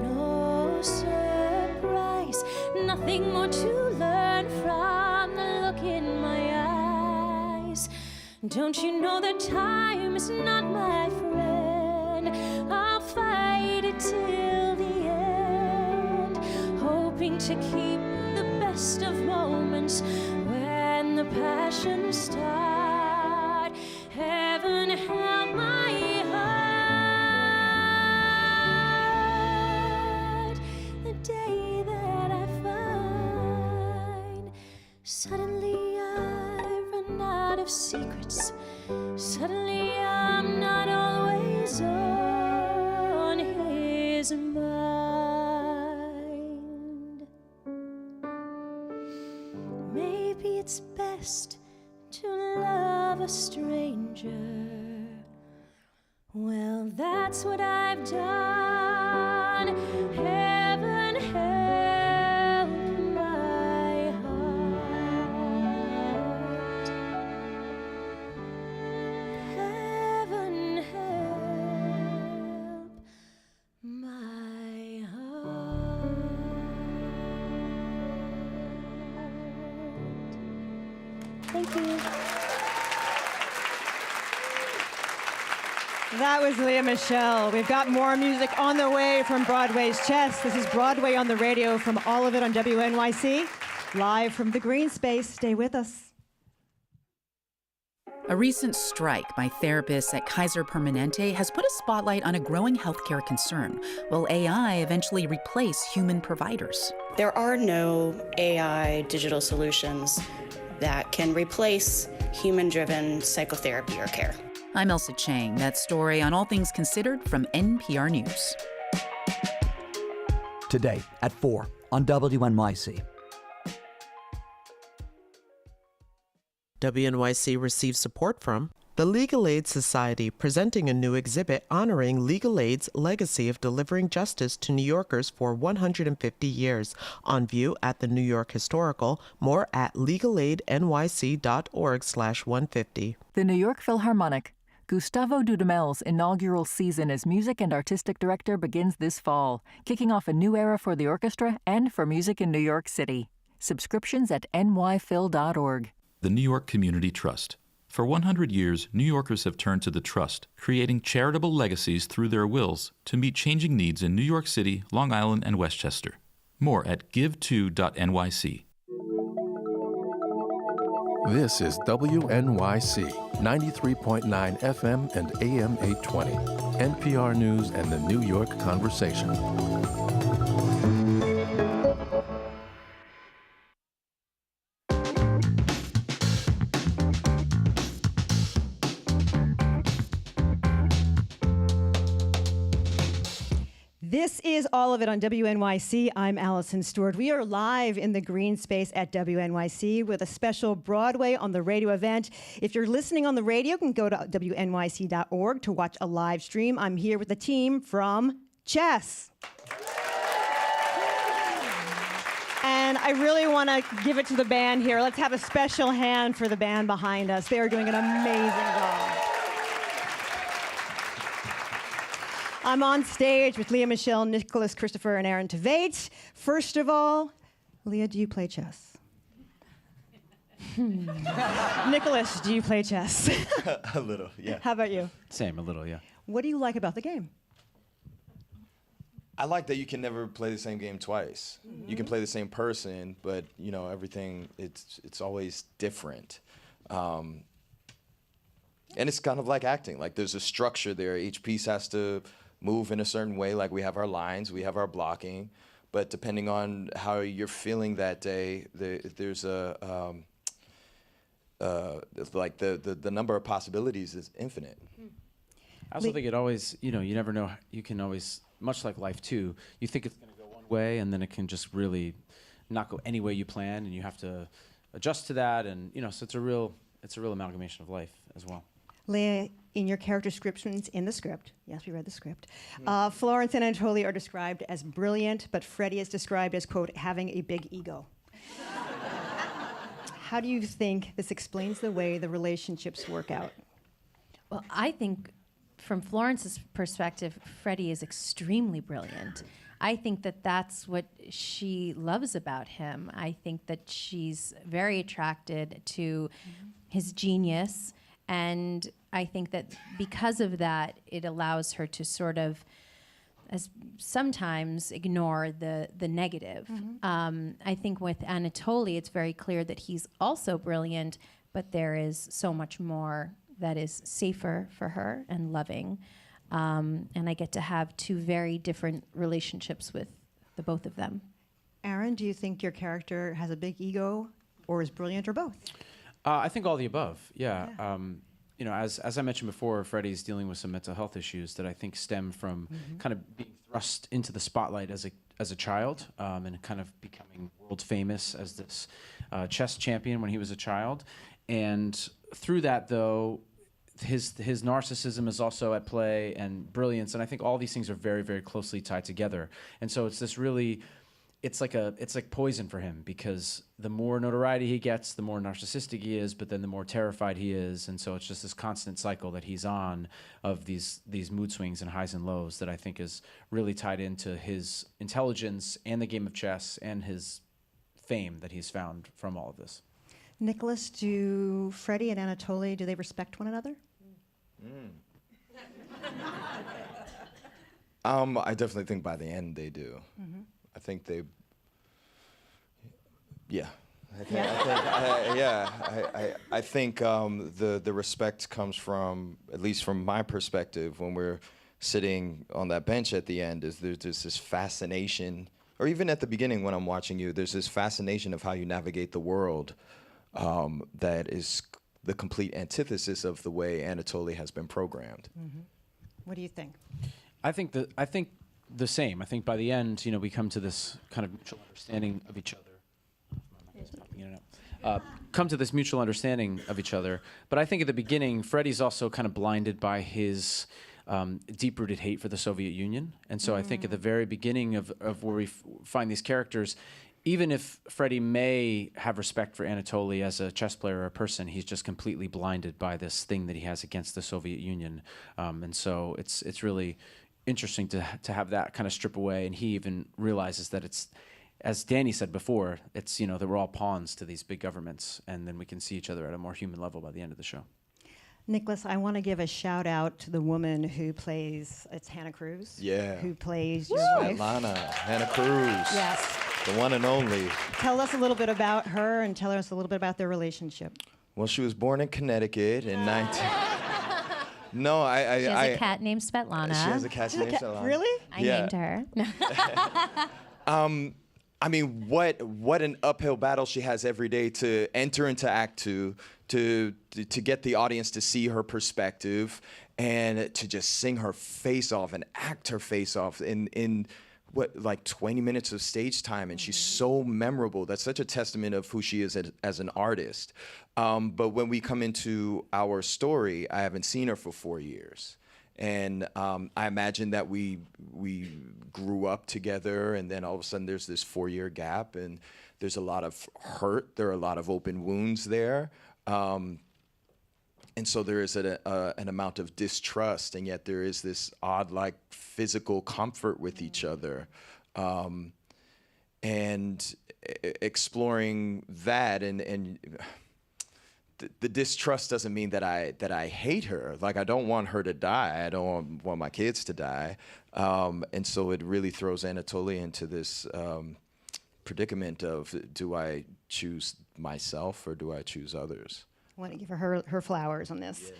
No surprise, nothing more to learn from the look in my eyes. Don't you know that time is not my friend? I'll fight it till the end, hoping to keep the best of moments when the passions start. Heaven help my heart. The day that I find suddenly I've run out of secrets. Suddenly I'm not always on his mind. Maybe it's best to love a stranger. Well, that's what I've done. Heaven help my heart. Heaven help my heart. Thank you. That was Lea Michele. We've got more music on the way from Broadway's Chess. This is Broadway on the Radio from all of it on WNYC Live from the Greene Space. Stay with us. A recent strike by therapists at Kaiser Permanente has put a spotlight on a growing healthcare concern. Will AI eventually replace human providers? There are no AI digital solutions that can replace human-driven psychotherapy or care. I'm Elsa Chang. That story on All Things Considered from NPR News. Today at 4 on WNYC. WNYC receives support from the Legal Aid Society, presenting a new exhibit honoring legal aid's legacy of delivering justice to New Yorkers for 150 years. On view at the New York Historical. More at legalaidnyc.org/150. The New York Philharmonic. Gustavo Dudamel's inaugural season as music and artistic director begins this fall, kicking off a new era for the orchestra and for music in New York City. Subscriptions at nyphil.org. The New York Community Trust. For 100 years, New Yorkers have turned to the Trust, creating charitable legacies through their wills to meet changing needs in New York City, Long Island, and Westchester. More at give2.nyc. This is WNYC 93.9 FM and AM 820. NPR News and the New York Conversation. This is All of It on WNYC. I'm Alison Stewart. We are live in the Greene Space at WNYC with a special Broadway on the Radio event. If you're listening on the radio, you can go to WNYC.org to watch a live stream. I'm here with the team from Chess. And I really want to give it to the band here. Let's have a special hand for the band behind us. They are doing an amazing job. I'm on stage with Lea Michele, Nicholas Christopher, and Aaron Tveit. First of all, Lea, do you play chess? Nicholas, do you play chess? A little, yeah. How about you? Same, a little, yeah. What do you like about the game? I like that you can never play the same game twice. Mm-hmm. You can play the same person, but you know everything. It's always different. And it's kind of like acting. Like there's a structure there. Each piece has to move in a certain way. Like we have our lines, we have our blocking, but depending on how you're feeling that day, there's a like the number of possibilities is infinite. I also think it always, you never know. You can always, much like life too, you think it's going to go one way, and then it can just really not go any way you plan, and you have to adjust to that, and so it's a real amalgamation of life as well. Lea, in your character descriptions in the script, yes, we read the script, Florence and Anatoly are described as brilliant, but Freddie is described as, quote, having a big ego. How do you think this explains the way the relationships work out? Well, I think from Florence's perspective, Freddie is extremely brilliant. I think that that's what she loves about him. I think that she's very attracted to his genius. And I think that because of that, it allows her to sort of sometimes ignore the negative. I think with Anatoly, it's very clear that he's also brilliant, but there is so much more that is safer for her and loving. And I get to have two very different relationships with the both of them. Aaron, do you think your character has a big ego or is brilliant or both? I think all the above, yeah. As I mentioned before, Freddie's dealing with some mental health issues that I think stem from kind of being thrust into the spotlight as a child, and kind of becoming world famous as this chess champion when he was a child. And through that, though, his narcissism is also at play, and brilliance, and I think all these things are very, very closely tied together. And so it's this really, it's like poison for him, because the more notoriety he gets, the more narcissistic he is, but then the more terrified he is, and so it's just this constant cycle that he's on of these mood swings and highs and lows that I think is really tied into his intelligence and the game of chess and his fame that he's found from all of this. Nicholas, do Freddie and Anatoly, do they respect one another? I definitely think by the end they do. I think they, yeah, I think the respect comes from, at least from my perspective, when we're sitting on that bench at the end, is there's this fascination, or even at the beginning when I'm watching you, there's this fascination of how you navigate the world that is the complete antithesis of the way Anatoly has been programmed. Mm-hmm. What do you think? I think the same. I think by the end, we come to this kind of mutual understanding of each other. Come to this mutual understanding of each other. But I think at the beginning, Freddie's also kind of blinded by his deep-rooted hate for the Soviet Union. And so I think at the very beginning of where we find these characters, even if Freddie may have respect for Anatoly as a chess player or a person, he's just completely blinded by this thing that he has against the Soviet Union. And so it's really interesting to have that kind of strip away. And he even realizes that it's, as Danny said before, it's, that we're all pawns to these big governments, and then we can see each other at a more human level by the end of the show. Nicholas, I want to give a shout out to the woman who plays, it's Hannah Cruz. Yeah. Who plays your wife. Svetlana, Hannah Cruz. Yes. The one and only. Tell us a little bit about her and tell us a little bit about their relationship. Well, she was born in Connecticut in 19... No, She has a cat named Svetlana. She has a cat named Svetlana. Really? I named her. I mean, what an uphill battle she has every day to enter into Act 2, to get the audience to see her perspective, and to just sing her face off and act her face off in what, like 20 minutes of stage time, and she's so memorable. That's such a testament of who she is as an artist. But when we come into our story, I haven't seen her for 4 years. And I imagine that we grew up together, and then all of a sudden there's this 4-year gap, and there's a lot of hurt. There are a lot of open wounds there. And so there is an amount of distrust, and yet there is this odd, like, physical comfort with each other. And exploring that, and the distrust doesn't mean that I hate her. Like, I don't want her to die. I don't want my kids to die. And so it really throws Anatoly into this predicament of, do I choose myself or do I choose others? I want to give her flowers on this.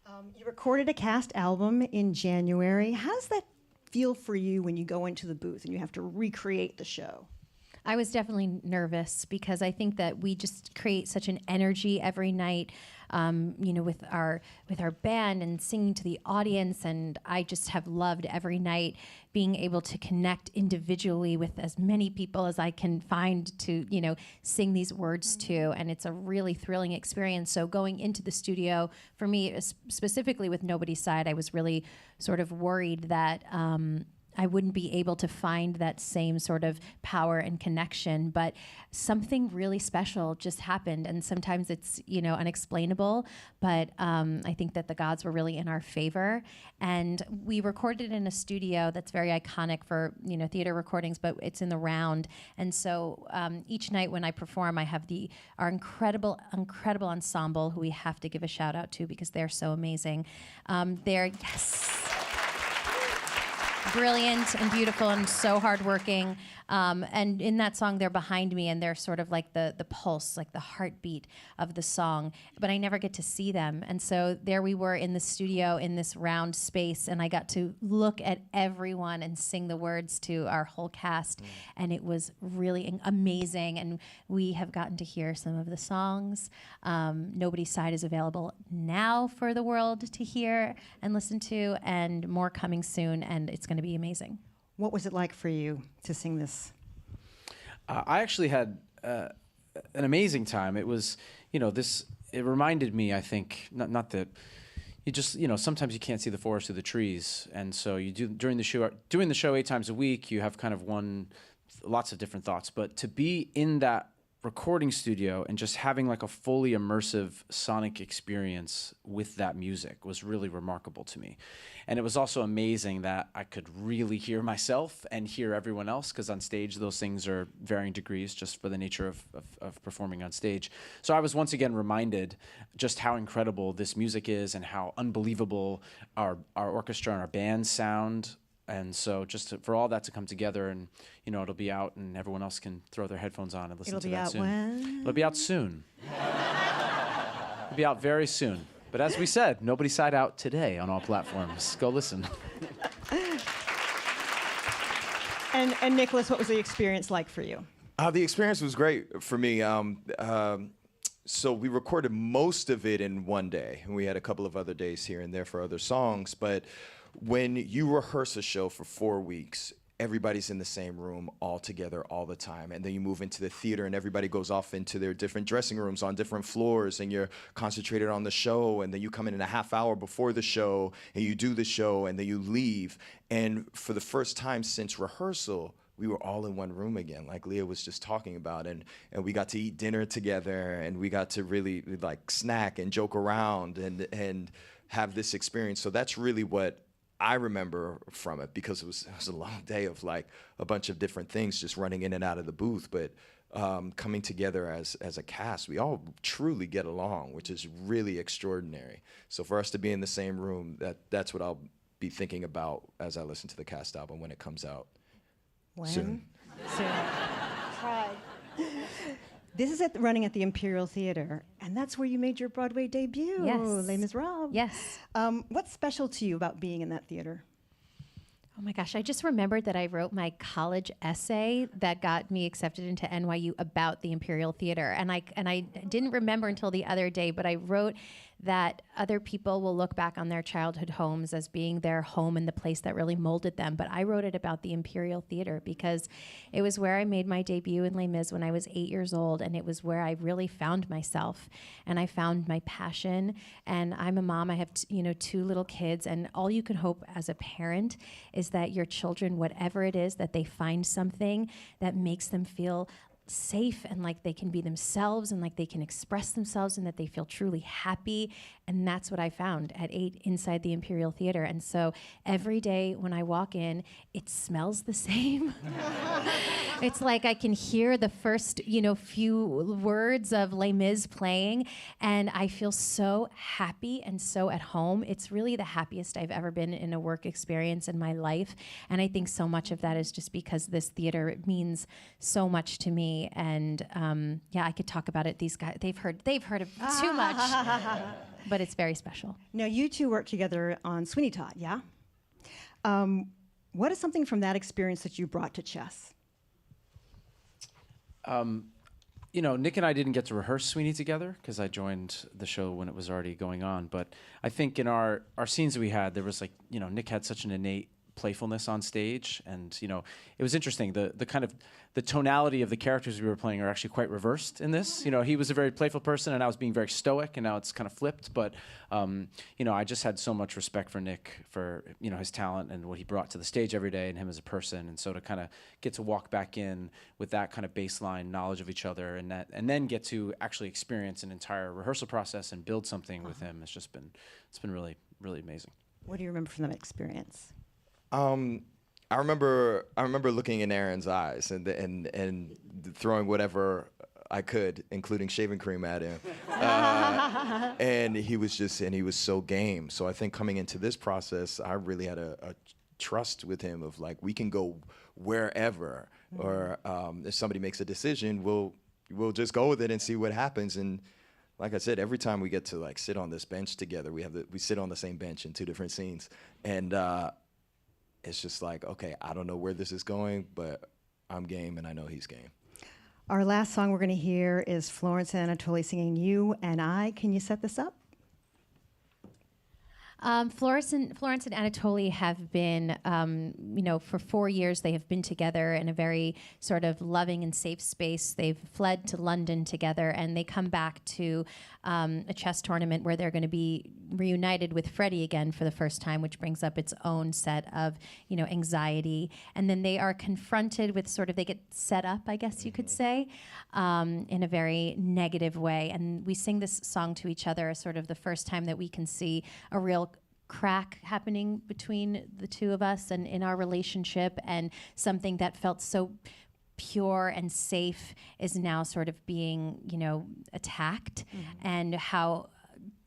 Yeah. You recorded a cast album in January. How does that feel for you when you go into the booth and you have to recreate the show? I was definitely nervous because I think that we just create such an energy every night, with our band and singing to the audience. And I just have loved every night being able to connect individually with as many people as I can find to, sing these words to. And it's a really thrilling experience. So going into the studio, for me, specifically with Nobody's Side, I was really sort of worried that I wouldn't be able to find that same sort of power and connection, but something really special just happened, and sometimes it's unexplainable, but I think that the gods were really in our favor, and we recorded in a studio that's very iconic for theater recordings, but it's in the Round, and so each night when I perform, I have our incredible ensemble who we have to give a shout out to because they're so amazing. They're brilliant and beautiful and so hardworking. And in that song, they're behind me, and they're sort of like the pulse, like the heartbeat of the song. But I never get to see them. And so there we were in the studio in this round space, and I got to look at everyone and sing the words to our whole cast. And it was really amazing. And we have gotten to hear some of the songs. Nobody's Side is available now for the world to hear and listen to, and more coming soon. And it's going to be amazing. What was it like for you to sing this? I actually had an amazing time. It was, it reminded me, I think, not that you just, sometimes you can't see the forest through the trees. And so you do, doing the show 8 times a week, you have kind of lots of different thoughts. But to be in that recording studio and just having like a fully immersive sonic experience with that music was really remarkable to me. And it was also amazing that I could really hear myself and hear everyone else, because on stage those things are varying degrees just for the nature of performing on stage. So I was once again reminded just how incredible this music is and how unbelievable our orchestra and our band sound And so for all that to come together, and it'll be out, and everyone else can throw their headphones on and listen to that soon. It'll be out soon. It'll be out very soon. But as we said, Nobody Side Out today on all platforms. Go listen. And Nicholas, what was the experience like for you? The experience was great for me. So we recorded most of it in one day, and we had a couple of other days here and there for other songs. But when you rehearse a show for 4 weeks, everybody's in the same room all together all the time. And then you move into the theater and everybody goes off into their different dressing rooms on different floors, and you're concentrated on the show. And then you come in a half hour before the show and you do the show, and then you leave. And for the first time since rehearsal, we were all in one room again, like Lea was just talking about, and we got to eat dinner together, and we got to really like snack and joke around and have this experience. So that's really what I remember from it, because it was a long day of like a bunch of different things just running in and out of the booth, but coming together as a cast, we all truly get along, which is really extraordinary. So for us to be in the same room, that's what I'll be thinking about as I listen to the cast album when it comes out. Soon. Tried. This is running at the Imperial Theater, and that's where you made your Broadway debut. Yes. Les Miserables. Yes. What's special to you about being in that theater? Oh my gosh, I just remembered that I wrote my college essay that got me accepted into NYU about the Imperial Theater. And I didn't remember until the other day, but I wrote that other people will look back on their childhood homes as being their home and the place that really molded them. But I wrote it about the Imperial Theater because it was where I made my debut in Les Mis when I was 8 years old, and it was where I really found myself and I found my passion. And I'm a mom. I have 2 little kids, and all you can hope as a parent is that your children, whatever it is, that they find something that makes them feel safe and like they can be themselves and like they can express themselves and that they feel truly happy. And that's what I found at 8 inside the Imperial Theater. And so every day when I walk in, it smells the same. It's like I can hear the first, few words of Les Mis playing, and I feel so happy and so at home. It's really the happiest I've ever been in a work experience in my life. And I think so much of that is just because this theater means so much to me. And I could talk about it. These guys, they've heard of too much, but it's very special. Now, you two work together on Sweeney Todd, yeah? What is something from that experience that you brought to chess? Nick and I didn't get to rehearse Sweeney together because I joined the show when it was already going on. But I think in our scenes that we had, there was Nick had such an innate playfulness on stage, and it was interesting. The kind of the tonality of the characters we were playing are actually quite reversed in this. He was a very playful person, and I was being very stoic, and now it's kind of flipped. But I just had so much respect for Nick, for his talent and what he brought to the stage every day, and him as a person. And so to kind of get to walk back in with that kind of baseline knowledge of each other, and then get to actually experience an entire rehearsal process and build something with him, it's been really, really amazing. What do you remember from that experience? I remember looking in Aaron's eyes and throwing whatever I could, including shaving cream at him, and he was so game. So I think coming into this process, I really had a trust with him of like, we can go wherever, or if somebody makes a decision, we'll just go with it and see what happens. And like I said, every time we get to like sit on this bench together, we sit on the same bench in 2 different scenes, and it's just like, okay, I don't know where this is going, but I'm game, and I know he's game. Our last song we're going to hear is Florence and Anatoly singing You and I. Can you set this up? Florence and Anatoly have been, for 4 years, they have been together in a very sort of loving and safe space. They've fled to London together, and they come back to a chess tournament where they're going to be reunited with Freddie again for the first time, which brings up its own set of, anxiety. And then they are confronted with they get set up, I guess you could say, in a very negative way. And we sing this song to each other as sort of the first time that we can see a real crack happening between the two of us and in our relationship, and something that felt so pure and safe is now sort of being, attacked, and how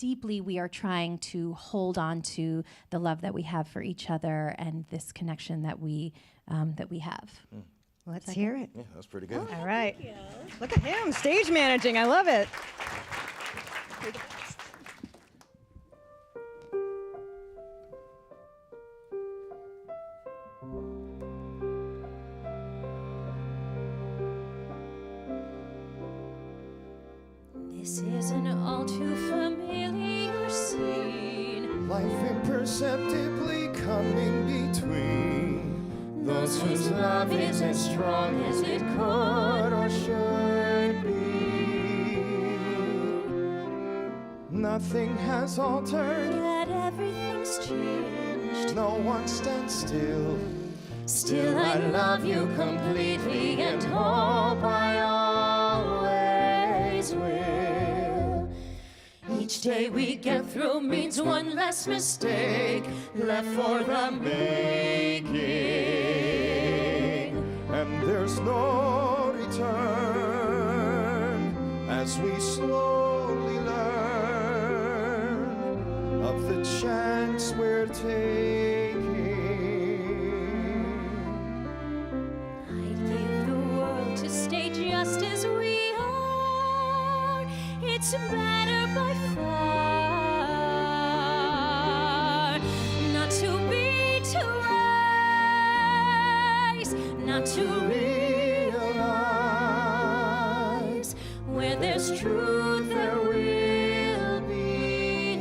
deeply we are trying to hold on to the love that we have for each other and this connection that we have. Let's hear it. Yeah, that was pretty good. All right. Look at him, stage managing. I love it. This is an all too familiar scene. Life imperceptibly coming between those whose love is as strong as it could or should be. Nothing has altered, Yet everything's changed. no one stands still. Still I love you completely and hope I always will. Each day we get through means one less mistake left for the making. And there's no return as we slowly learn of the chance we're taking. I'd give the world to stay just as we are. It's better by far. Not to be too wise, not to realize where there's truth there will be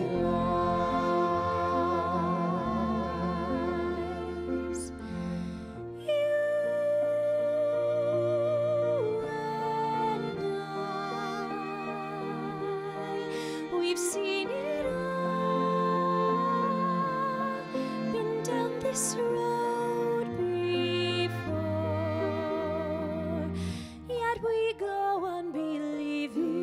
lies. You and I, we've seen it all, been down this road before, yet we go on believing.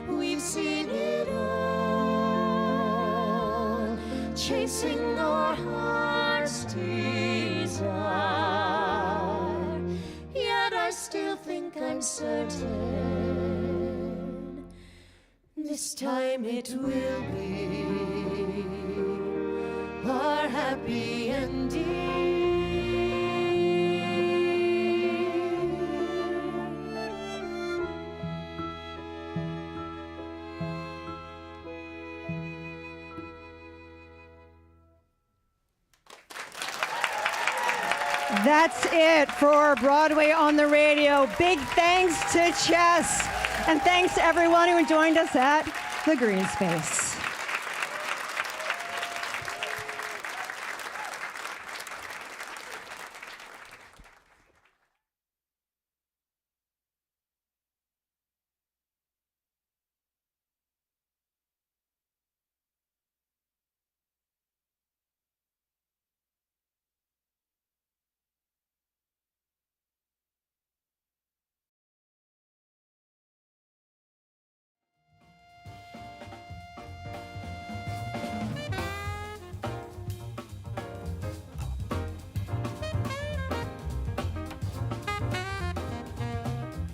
We've seen it all, chasing our heart's desire. Yet I still think I'm certain this time it will be our happy ending. That's it for Broadway on the Radio. Big thanks to Chess, and thanks to everyone who joined us at the Greene Space.